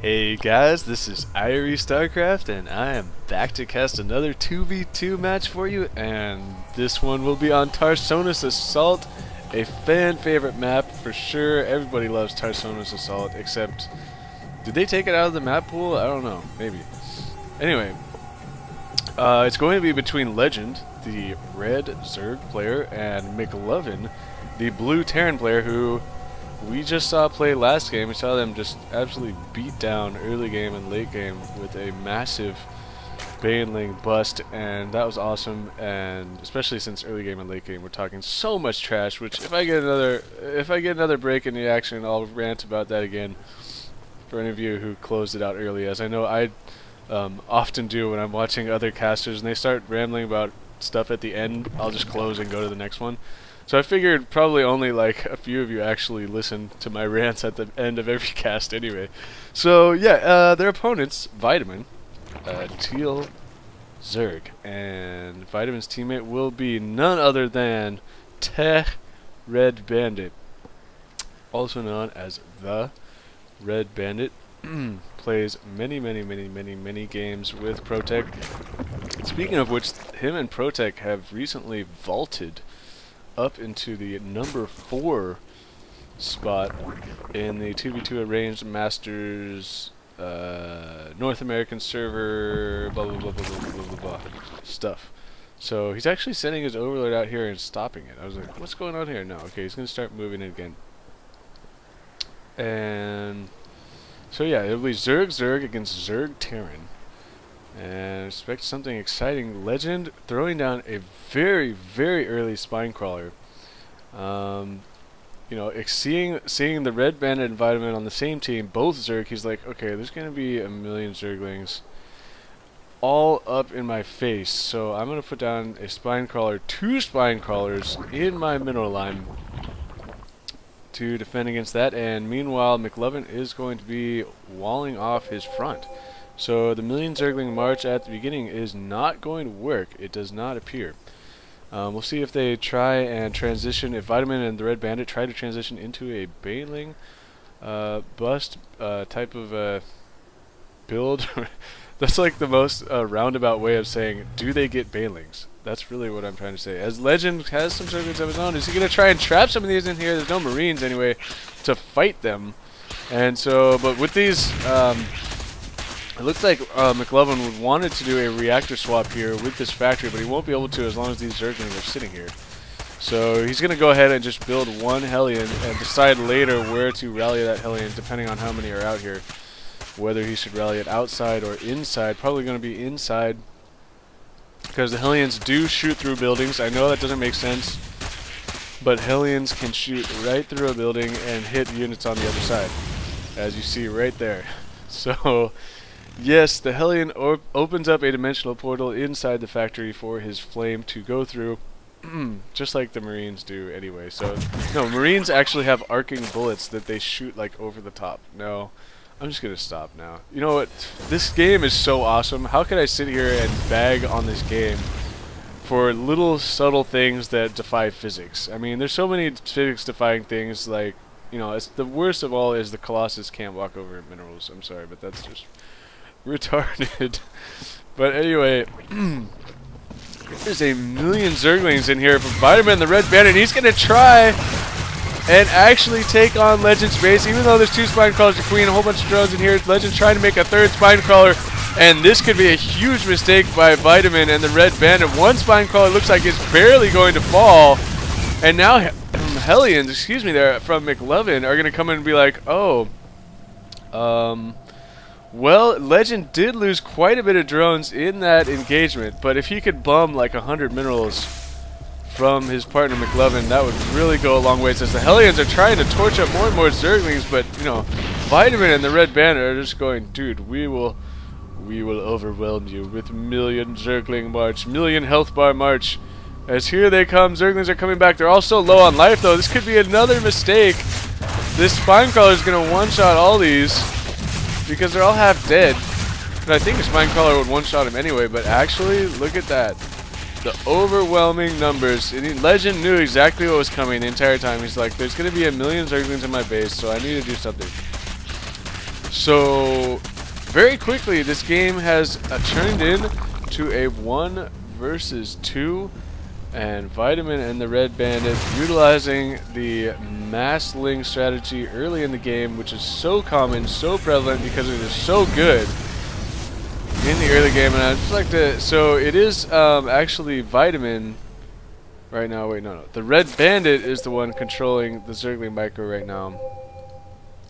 Hey guys, this is Irie StarCraft and I am back to cast another 2v2 match for you, and this one will be on Tarsonis Assault, a fan favorite map for sure. Everybody loves Tarsonis Assault, except did they take it out of the map pool? I don't know, maybe. Anyway, it's going to be between Legend, the red Zerg player, and McLoviN, the blue Terran player, who we just saw play last game. We saw them just absolutely beat down early game and late game with a massive Baneling bust, and that was awesome. And especially since early game and late game we're talking so much trash, which if I get another break in the action, I'll rant about that again for any of you who closed it out early, as I know I often do when I'm watching other casters and they start rambling about stuff at the end. I'll just close and go to the next one. So I figured probably only like a few of you actually listen to my rants at the end of every cast anyway. So yeah, their opponents, McLoviN, Teal Zerg, and McLovin's teammate will be none other than tehredbandit, also known as the Red Bandit. Plays many games with Protec. Speaking of which, him and Protec have recently vaulted up into the number 4 spot in the 2v2 Arranged Masters North American server blah blah blah blah blah blah blah blah stuff. So he's actually sending his overlord out here and stopping it. I was like, what's going on here? No, okay, he's gonna start moving it again. And so yeah, it'll be Zerg against Zerg Terran. And expect something exciting. Legend throwing down a very early spine crawler. You know, seeing the Red Bandit and McLoviN on the same team, both Zerg, he's like, okay, there's gonna be a million Zerglings all up in my face, so I'm gonna put down a spine crawler, 2 spine crawlers in my mineral line to defend against that. And meanwhile, McLoviN is going to be walling off his front. So the million Zergling march at the beginning is not going to work. It does not appear. We'll see if they try and transition, if McLoviN and the Red Bandit try to transition into a Baneling bust type of build. That's like the most roundabout way of saying, do they get Banelings? That's really what I'm trying to say. As Legend has some Zerglings of his own, is he going to try and trap some of these in here? There's no Marines anyway to fight them. And so, but with these, it looks like McLoviN wanted to do a reactor swap here with this factory, but he won't be able to as long as these Zerglings are sitting here. So he's going to go ahead and just build one Hellion and decide later where to rally that Hellion, depending on how many are out here. Whether he should rally it outside or inside. Probably going to be inside, because the Hellions do shoot through buildings. I know that doesn't make sense, but Hellions can shoot right through a building and hit units on the other side, as you see right there. So yes, the Hellion opens up a dimensional portal inside the factory for his flame to go through, just like the Marines do anyway. So, no, Marines actually have arcing bullets that they shoot like over the top. No, I'm just gonna stop now. You know what? This game is so awesome. How could I sit here and bag on this game for little subtle things that defy physics? I mean, there's so many physics-defying things, like, you know, it's the worst of all is the Colossus can't walk over minerals. I'm sorry, but that's just retarded. But anyway, there's a million Zerglings in here from McLoviN and the Red Bandit. He's gonna try and actually take on Legend's base, even though there's 2 spine crawlers, a queen, a whole bunch of drones in here. Legend trying to make a 3rd spine crawler, and this could be a huge mistake by McLoviN and the Red Bandit. 1 spine crawler looks like it's barely going to fall, and now Hellions, excuse me, there from McLoviN are gonna come in and be like, oh, well, Legend did lose quite a bit of drones in that engagement, but if he could bum like 100 minerals from his partner McLoviN, that would really go a long way, as the Hellions are trying to torch up more and more Zerglings. But, you know, McLoviN and the Red Bandit are just going, dude, we will overwhelm you with million Zergling march, million health bar march. As here they come, Zerglings are coming back. They're all so low on life, though. This could be another mistake. This spine crawler is going to one-shot all these, because they're all half dead. And I think the spine crawler would one-shot him anyway, but actually, look at that. The overwhelming numbers. Legend knew exactly what was coming the entire time. He's like, there's going to be a million Zerglings in my base, so I need to do something. So very quickly, this game has turned into a 1 versus 2, and Vitamin and the Red Bandit utilizing the mass ling strategy early in the game, which is so common, so prevalent because it is so good in the early game. And I'd just like to, so it is actually Vitamin right now. Wait, no. The Red Bandit is the one controlling the Zergling micro right now.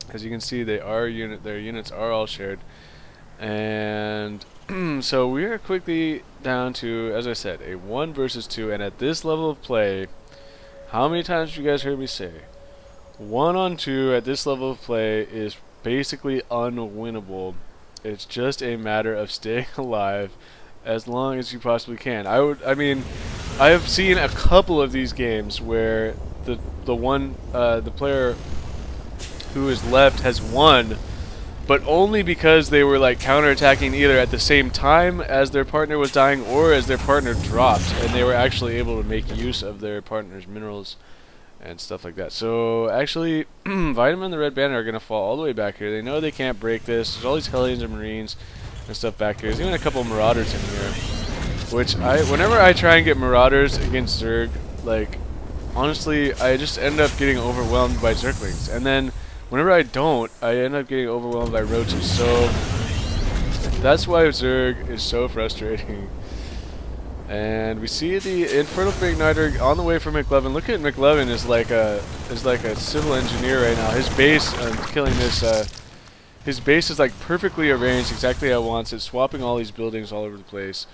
As you can see, their units are all shared. And so we are quickly down to, as I said, a 1 versus 2. And at this level of play, how many times have you guys heard me say 1 on 2 at this level of play is basically unwinnable? It's just a matter of staying alive as long as you possibly can. I mean, I have seen a couple of these games where the player who is left has won, but only because they were like counterattacking either at the same time as their partner was dying or as their partner dropped, and they were actually able to make use of their partner's minerals and stuff like that. So actually, Vitamin and the Red Bandit are going to fall all the way back here. They know they can't break this. There's all these Hellions and Marines and stuff back here. There's even a couple of Marauders in here, which whenever I try and get Marauders against Zerg, like, honestly, I just end up getting overwhelmed by Zerglings. And then whenever I don't, I end up getting overwhelmed by Roaches. So that's why Zerg is so frustrating. And we see the Infernal Igniter on the way from McLoviN. Look at McLoviN is like a civil engineer right now. His base, killing this. His base is like perfectly arranged, exactly how he wants it, swapping all these buildings all over the place.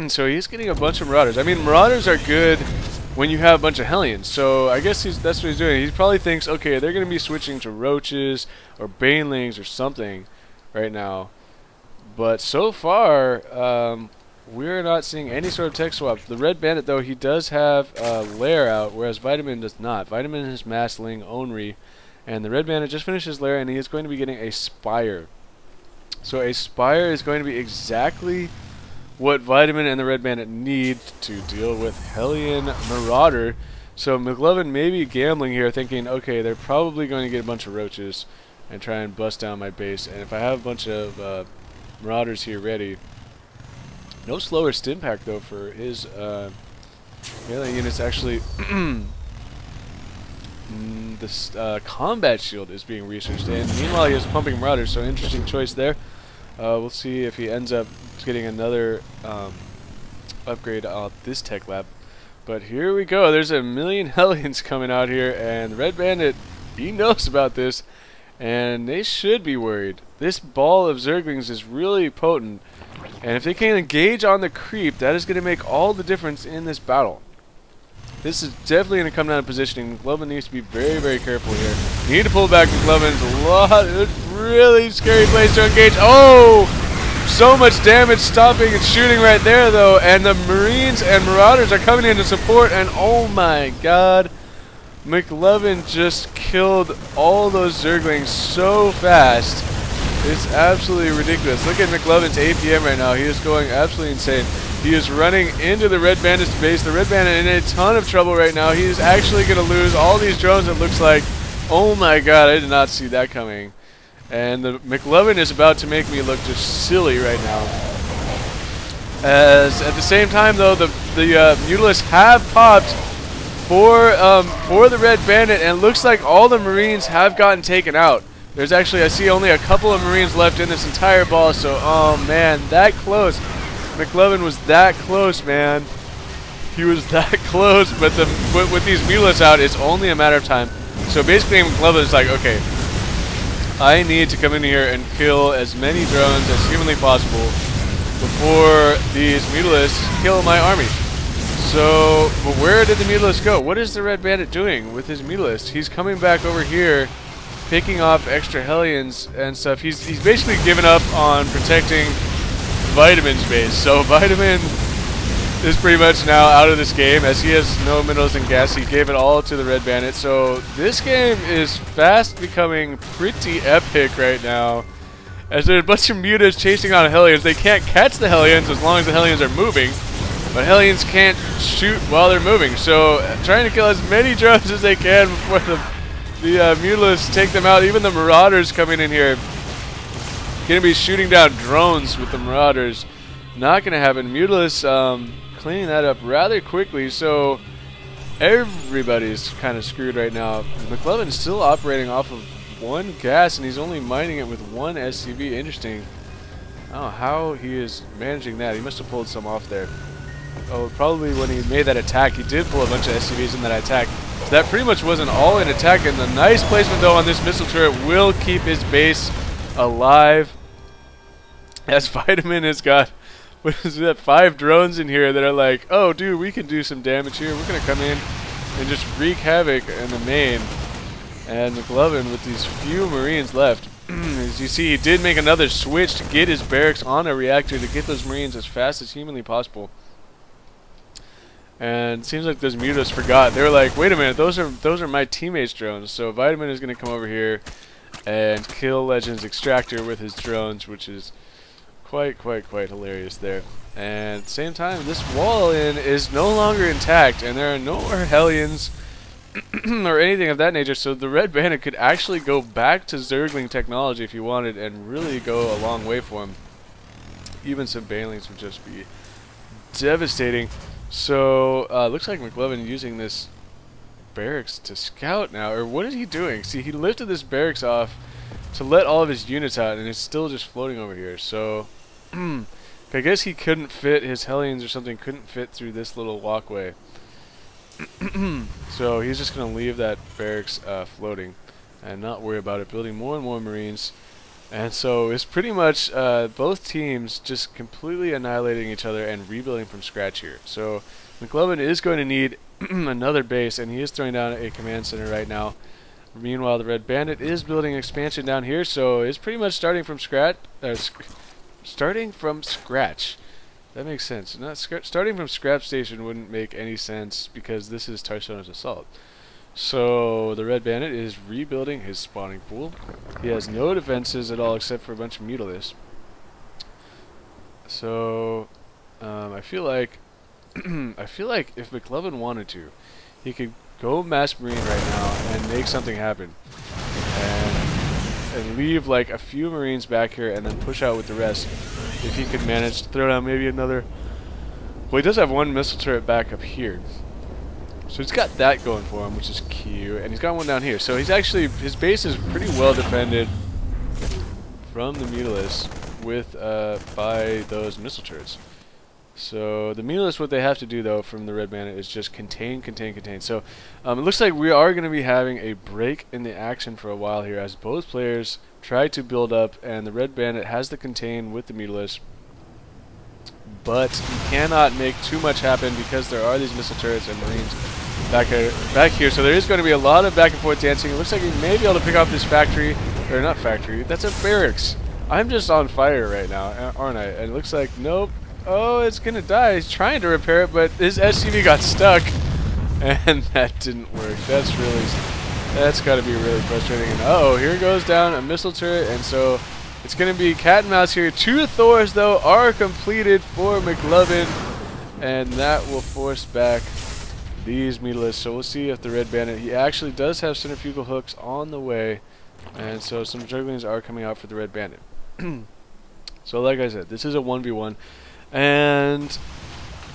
So he's getting a bunch of Marauders. I mean, Marauders are good when you have a bunch of Hellions. So I guess that's what he's doing. He probably thinks, okay, they're going to be switching to Roaches or Banelings or something right now. But so far, we're not seeing any sort of tech swap. The Red Bandit, though, he does have a lair out, whereas Vitamin does not. Vitamin is mass ling only, and the Red Bandit just finished his lair, and he is going to be getting a Spire. So a Spire is going to be exactly what Vitamin and the Red Bandit need to deal with Hellion Marauder. So McLoviN may be gambling here, thinking, okay, they're probably going to get a bunch of Roaches and try and bust down my base. And if I have a bunch of Marauders here ready, no slower stim pack though for his melee units. Actually, this combat shield is being researched, and meanwhile he is pumping Marauders. So interesting choice there. We'll see if he ends up getting another upgrade off this tech lab. But here we go. There's a million Hellions coming out here, and the Red Bandit, he knows about this, and they should be worried. This ball of Zerglings is really potent, and if they can engage on the creep, that is going to make all the difference in this battle. This is definitely going to come down to positioning. McLoviN needs to be very, very careful here. You need to pull back McLovin's it's a really scary place to engage. Oh! So much damage stopping and shooting right there, though. And the Marines and Marauders are coming in to support. And oh my god. McLoviN just killed all those Zerglings so fast. It's absolutely ridiculous. Look at McLovin's APM right now. He is going absolutely insane. He is running into the Red Bandit's base. The Red Bandit in a ton of trouble right now. He is actually going to lose all these drones, it looks like. Oh my god, I did not see that coming. And the McLoviN is about to make me look just silly right now. As at the same time, though, the Mutalisks have popped for the Red Bandit, and it looks like all the Marines have gotten taken out. There's actually, I see only a couple of Marines left in this entire ball, so, oh man, that close. McLoviN was that close, man. He was that close, but with these Mutalisks out, it's only a matter of time. So basically, McLoviN is like, okay, I need to come in here and kill as many drones as humanly possible before these Mutalisks kill my army. So, but where did the Mutalisks go? What is the Red Bandit doing with his Mutalisks? He's coming back over here, picking off extra Hellions and stuff. He's basically given up on protecting Vitamin's base. So Vitamin is pretty much now out of this game, as he has no minerals and gas. He gave it all to the Red Bandit. So this game is fast becoming pretty epic right now, as there's a bunch of Mutas chasing on Hellions. They can't catch the Hellions as long as the Hellions are moving, but Hellions can't shoot while they're moving. So trying to kill as many drones as they can before the Mutalisks take them out. Even the Marauders coming in here Gonna be shooting down drones with the Marauders. Not gonna happen. Mutalisk cleaning that up rather quickly, so everybody's kind of screwed right now. McLoviN is still operating off of 1 gas, and he's only mining it with 1 SCV. Interesting. I don't know how he is managing that. He must have pulled some off there. Oh, probably when he made that attack, he did pull a bunch of SCVs in that attack. So that pretty much was an all-in attack, and the nice placement, though, on this missile turret will keep his base alive. As Vitamin has got, what is that, 5 drones in here that are like, oh, dude, we can do some damage here. We're going to come in and just wreak havoc in the main. And McLoviN, with these few Marines left, as you see, he did make another switch to get his barracks on a reactor to get those Marines as fast as humanly possible. And it seems like those Mutalisks forgot. They were like, wait a minute, those are my teammates' drones. So Vitamin is going to come over here and kill Legend's Extractor with his drones, which is quite hilarious there. And at the same time, this wall-in is no longer intact, and there are no more Hellions or anything of that nature, so the Red Bandit could actually go back to Zergling technology if he wanted and really go a long way for him. Even some Banelings would just be devastating. So, looks like McLoviN using this barracks to scout now, or what is he doing? See, he lifted this barracks off to let all of his units out, and it's still just floating over here. So, I guess he couldn't fit, his Hellions or something couldn't fit through this little walkway. So he's just going to leave that barracks floating and not worry about it, building more and more Marines. And so it's pretty much both teams just completely annihilating each other and rebuilding from scratch here. So McLoviN is going to need another base, and he is throwing down a command center right now. Meanwhile, the Red Bandit is building expansion down here, so it's pretty much starting from scratch. That makes sense. Starting from Scrap Station wouldn't make any sense because this is Tarsonis Assault. So the Red Bandit is rebuilding his spawning pool. He has no defenses at all except for a bunch of Mutalisks. So I feel like if McLoviN wanted to, he could go Mass Marine right now and make something happen, and leave like a few Marines back here and then push out with the rest. If he could manage to throw down maybe another... Well, he does have 1 missile turret back up here. So he's got that going for him, which is cute. And he's got 1 down here. So he's actually... His base is pretty well defended from the Mutalisks with, by those missile turrets. So the Mutalisks, what they have to do, though, from the Red Bandit is just contain. So it looks like we are going to be having a break in the action for a while here as both players try to build up, and the Red Bandit has the contain with the Mutalisks, but he cannot make too much happen because there are these missile turrets and Marines back here. So there is going to be a lot of back and forth dancing. It looks like he may be able to pick off this factory, or not factory, that's a barracks. I'm just on fire right now, aren't I? And it looks like, nope. Oh, it's gonna die. He's trying to repair it, but his SCV got stuck, and that didn't work. That's got to be really frustrating. And uh-oh, here goes down a missile turret, and so it's going to be cat and mouse here. 2 Thors, though, are completed for McLoviN, and that will force back these Mutalisks. So we'll see if the Red Bandit, he actually does have centrifugal hooks on the way, and so some Zerglings are coming out for the Red Bandit. So like I said, this is a 1v1, and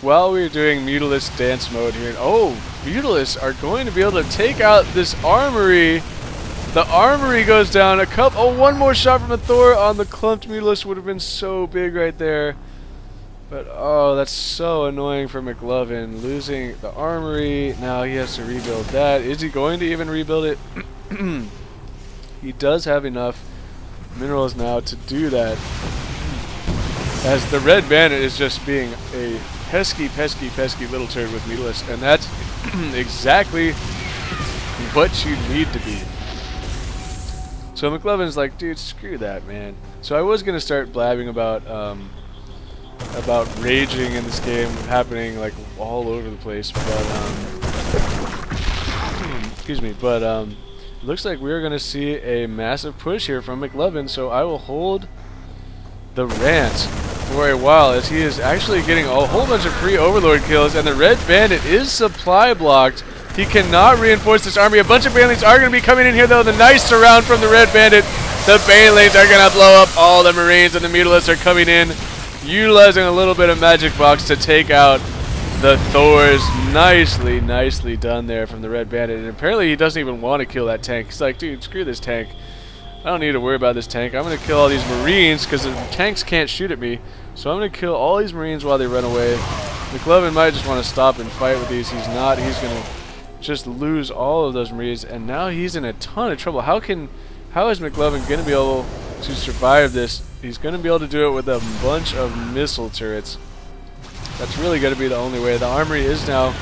while we're doing Mutalisk dance mode here, oh, Mutalisks are going to be able to take out this armory. The armory goes down. One more shot from a Thor on the clumped Mutalisk would have been so big right there. But oh, that's so annoying for McLoviN, losing the armory. Now he has to rebuild that. Is he going to even rebuild it? He does have enough minerals now to do that, as the Red Bandit is just being a pesky little turd with Mutalisks, and that's exactly what you need to be. So McLovin's like, dude, screw that, man. So I was gonna start blabbing about raging in this game happening like all over the place, but excuse me, but it looks like we're gonna see a massive push here from McLoviN. So I will hold the rant for a while, as he is actually getting a whole bunch of free Overlord kills, and the Red Bandit is supply blocked. He cannot reinforce this army. A bunch of Banelings are going to be coming in here, though. The nice surround from the Red Bandit The banelings are going to blow up all the Marines, and the Mutalisks are coming in, utilizing a little bit of magic box to take out the Thors. Nicely, nicely done there from the Red Bandit. And apparently he doesn't even want to kill that tank. He's like, dude, screw this tank. I don't need to worry about this tank. I'm going to kill all these Marines because the tanks can't shoot at me. So I'm going to kill all these Marines while they run away. McLoviN might just want to stop and fight with these. He's not. He's going to just lose all of those Marines. And now he's in a ton of trouble. How is McLoviN going to be able to survive this? He's going to be able to do it with a bunch of missile turrets. That's really going to be the only way. The armory is now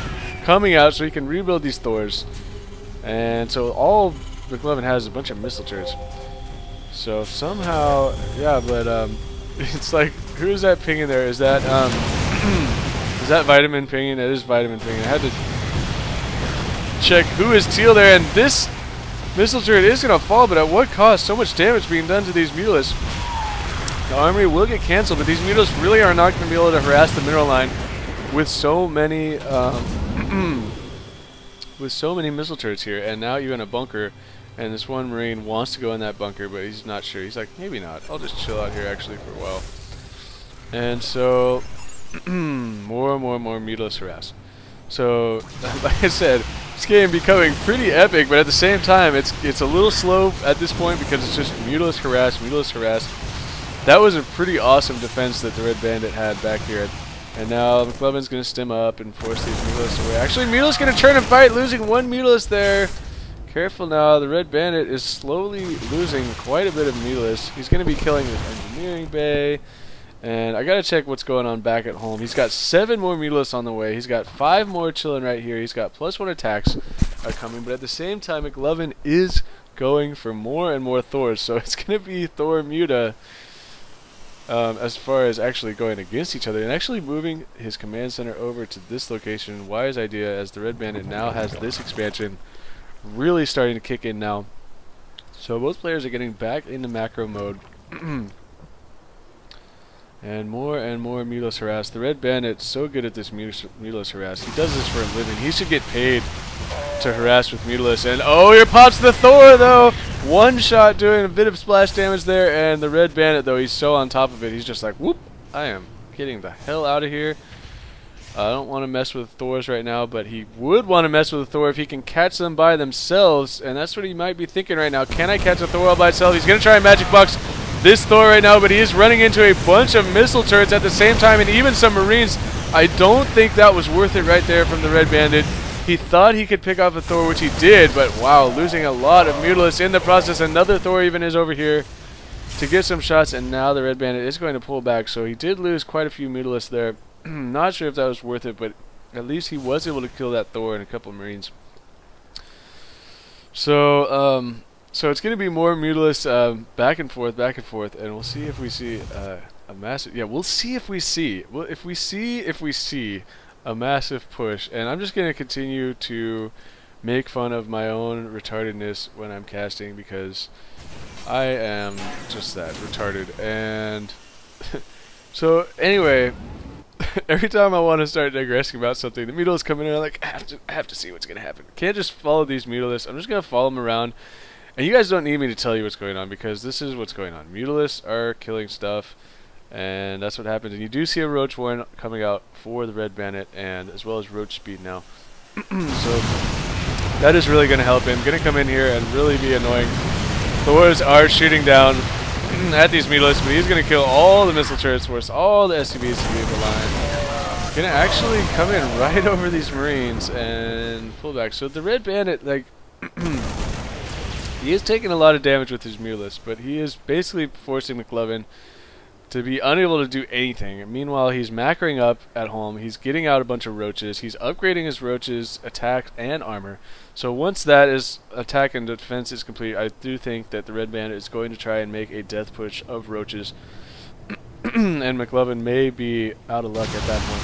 coming out so he can rebuild these Thors. And so all McLoviN has is a bunch of missile turrets. So somehow, yeah, but it's like, who is that pinging there? Is that is that Vitamin pinging? It is Vitamin pinging. I had to check who is Teal there, and this missile turret is going to fall, but at what cost? So much damage being done to these Mutalisks. The armory will get cancelled, but these Mutalisks really are not going to be able to harass the mineral line with so many missile turrets here. And now you're in a bunker, and this one Marine wants to go in that bunker, but he's not sure. He's like, maybe not. I'll just chill out here actually for a while. And so more Mutalisks harass. So like I said, this game becoming pretty epic, but at the same time it's a little slow at this point because it's just Mutalisks harass, Mutalisks harass. That was a pretty awesome defense that the Red Bandit had back here. And now McLovin's going to stem up and force these Mutalisks away. Actually, Mutalisks going to turn and fight, losing one Mutalisk there. Careful now, the Red Bandit is slowly losing quite a bit of Mutalisks. He's going to be killing his engineering bay. And I got to check what's going on back at home. He's got 7 more Mutalisks on the way. He's got 5 more chilling right here. He's got +1 attacks coming. But at the same time, McLoviN is going for more and more Thors. So it's going to be Thor Muta. As far as actually going against each other and actually moving his command center over to this location. Wise idea, as the Red Bandit now has this expansion really starting to kick in now. So both players are getting back into macro mode. And more Mutalisks harass. The Red Bandit's so good at this Mutalisks harass. He does this for a living. He should get paid to harass with Mutalisks. And oh, here pops the Thor though! One shot doing a bit of splash damage there, and the Red Bandit though, he's so on top of it, he's just like, whoop, I am getting the hell out of here. I don't want to mess with Thors right now, but he would want to mess with a Thor if he can catch them by themselves, and that's what he might be thinking right now. Can I catch a Thor all by itself? He's going to try and magic box this Thor right now, but he is running into a bunch of missile turrets at the same time, and even some Marines. I don't think that was worth it right there from the Red Bandit. He thought he could pick off a Thor, which he did, but wow, losing a lot of Mutalisks in the process. Another Thor even is over here to get some shots, and now the Red Bandit is going to pull back. So he did lose quite a few Mutalisks there. Not sure if that was worth it, but at least he was able to kill that Thor and a couple of Marines. So so it's going to be more Mutalisks back and forth, and we'll see if we see a massive. Yeah, we'll see if we see. Well, if we see a massive push, and I'm just going to continue to make fun of my own retardedness when I'm casting because I am just that retarded. And so anyway, every time I want to start digressing about something, the Mutalisks come in and I'm like, I have to see what's going to happen. Can't just follow these Mutalisks. I'm just going to follow them around, and you guys don't need me to tell you what's going on because this is what's going on. Mutalisks are killing stuff. And that's what happens. And you do see a Roach Warren coming out for the Red Bandit, and as well as Roach Speed now. So that is really going to help him. Going to come in here and really be annoying. Thors are shooting down at these Mutalisks, but he's going to kill all the missile turrets, force all the SCVs to leave the line. Going to actually come in right over these Marines and pull back. So the Red Bandit, like, he is taking a lot of damage with his Mutalisks, but he is basically forcing McLoviN to be unable to do anything. Meanwhile, he's macroing up at home. He's getting out a bunch of roaches. He's upgrading his roaches, attack, and armor. So once that is attack and defense is complete, I do think that the Red Bandit is going to try and make a death push of roaches. And McLoviN may be out of luck at that point.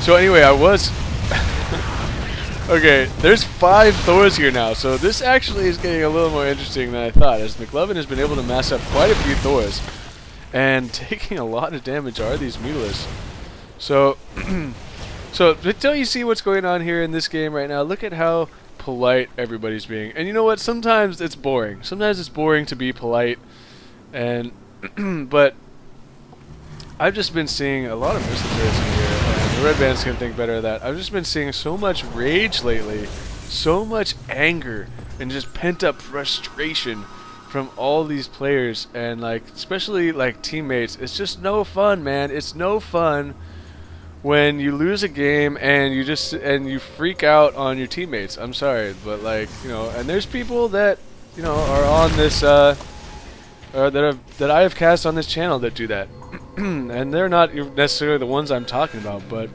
So anyway, I was... Okay, there's 5 Thors here now, so this actually is getting a little more interesting than I thought, as McLoviN has been able to mass up quite a few Thors, and taking a lot of damage are these Mutalisks. So, so don't you see what's going on here in this game right now? Look at how polite everybody's being. And you know what? Sometimes it's boring. Sometimes it's boring to be polite. And but I've just been seeing a lot of misinterest in here, and the Red Bandits can think better of that. I've just been seeing so much rage lately, so much anger, and just pent-up frustration from all these players, and like especially like teammates. It's just no fun, man. It's no fun when you lose a game and you freak out on your teammates. I'm sorry, but like, you know, and there's people that, you know, are on this or that I have cast on this channel that do that. And they're not necessarily the ones I'm talking about, but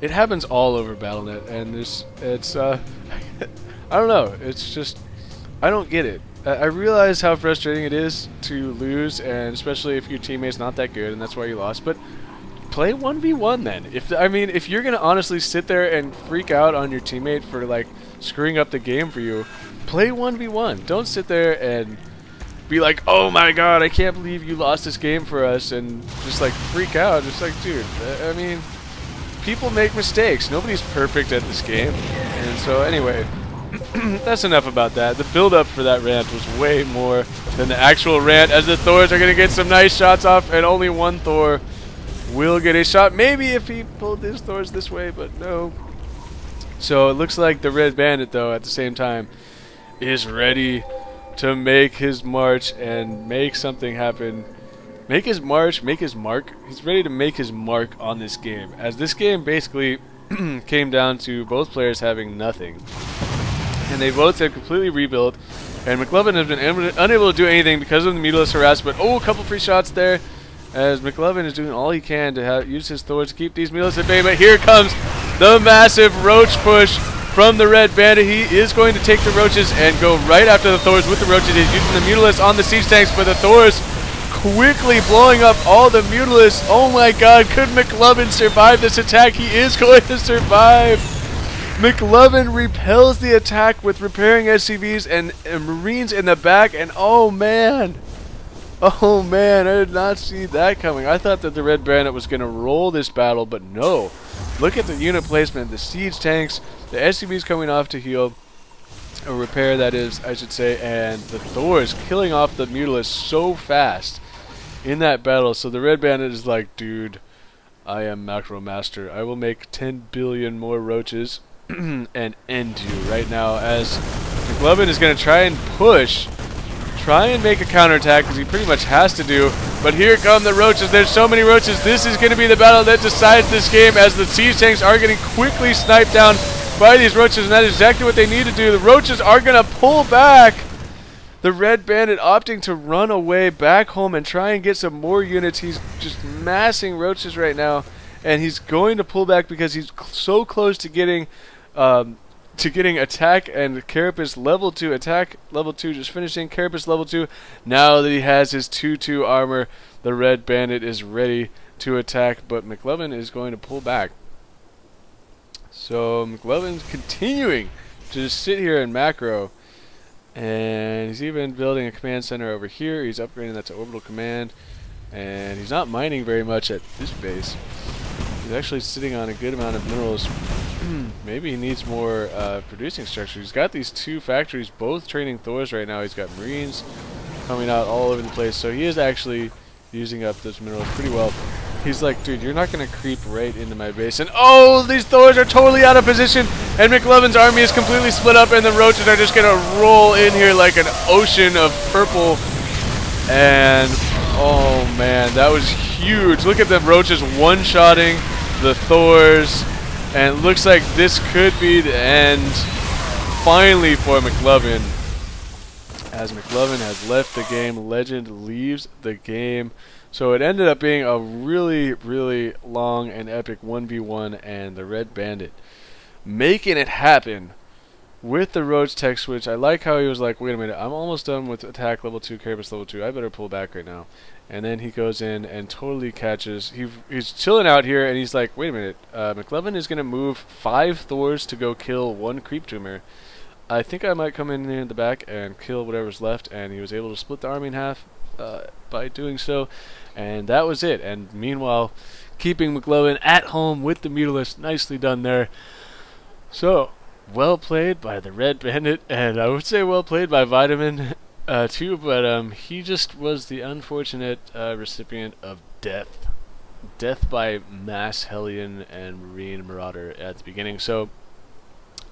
it happens all over Battle.net, and it's I don't know, it's just, I don't get it. I realize how frustrating it is to lose, and especially if your teammate's not that good and that's why you lost, but play 1v1 then. If you're gonna honestly sit there and freak out on your teammate for like screwing up the game for you, play 1v1. Don't sit there and be like, oh my god, I can't believe you lost this game for us, and just like freak out. Just like, dude, I mean, people make mistakes. Nobody's perfect at this game. And so anyway, that's enough about that. The build up for that rant was way more than the actual rant, as the Thors are gonna get some nice shots off, and only one Thor will get a shot. Maybe if he pulled his Thors this way, but no. So it looks like the Red Bandit, though, at the same time, is ready to make his march and make something happen. Make his march, make his mark. He's ready to make his mark on this game, as this game basically came down to both players having nothing. And they both have completely rebuilt, and McLoviN has been unable to do anything because of the Mutilus harassment. Oh, a couple free shots there, as McLoviN is doing all he can to use his Thors to keep these Mutilus at bay. But here comes the massive roach push from the Red Bandit. He is going to take the roaches and go right after the Thors with the roaches. He's using the Mutilus on the siege tanks, but the Thors quickly blowing up all the Mutilus. Oh my god, could McLoviN survive this attack? He is going to survive. McLoviN repels the attack with repairing SCVs and Marines in the back, and oh man, I did not see that coming. I thought that the Red Bandit was going to roll this battle, but no. Look at the unit placement, the siege tanks, the SCVs coming off to heal, or repair that is, I should say, and the Thors killing off the Mutilus so fast in that battle. So the Red Bandit is like, dude, I am Macro Master. I will make 10 billion more roaches and end you right now, as McLoviN is going to try and push, try and make a counterattack, because he pretty much has to do. But here come the roaches. There's so many roaches. This is going to be the battle that decides this game, as the siege tanks are getting quickly sniped down by these roaches, and that is exactly what they need to do. The roaches are going to pull back. The Red Bandit opting to run away back home and try and get some more units. He's just massing roaches right now, and he's going to pull back because he's so close to getting attack and Carapace level 2, attack level 2, just finishing Carapace level 2. Now that he has his 2/2 armor, the Red Bandit is ready to attack, but McLoviN is going to pull back. So McLovin's continuing to just sit here in macro, and he's even building a command center over here. He's upgrading that to orbital command, and he's not mining very much at this base. He's actually sitting on a good amount of minerals. Maybe he needs more producing structure. He's got these two factories both training Thors right now. He's got Marines coming out all over the place, so he is actually using up those minerals pretty well. He's like, dude, you're not going to creep right into my base. And oh, these Thors are totally out of position, and McLovin's army is completely split up, and the roaches are just going to roll in here like an ocean of purple. And oh man, that was huge. Look at the roaches one-shotting the Thors, and it looks like this could be the end finally for McLoviN, as McLoviN has left the game. Legend leaves the game. So it ended up being a really, really long and epic 1v1, and the Red Bandit making it happen with the Roach tech switch. I like how he was like, wait a minute, I'm almost done with attack level 2, Carapace level 2, I better pull back right now. And then he goes in and totally catches, he's chilling out here, and he's like, wait a minute, McLoviN is going to move 5 Thors to go kill 1 creep tumor. I think I might come in there in the back and kill whatever's left, and he was able to split the army in half by doing so, and that was it. And meanwhile, keeping McLoviN at home with the Mutilus. Nicely done there. So well played by the Red Bandit, and I would say well played by Vitamin too, but he just was the unfortunate recipient of death. Death by Mass Hellion and Marine Marauder at the beginning. So,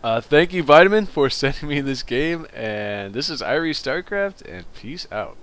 thank you, Vitamin, for sending me this game, and this is Irie StarCraft, and peace out.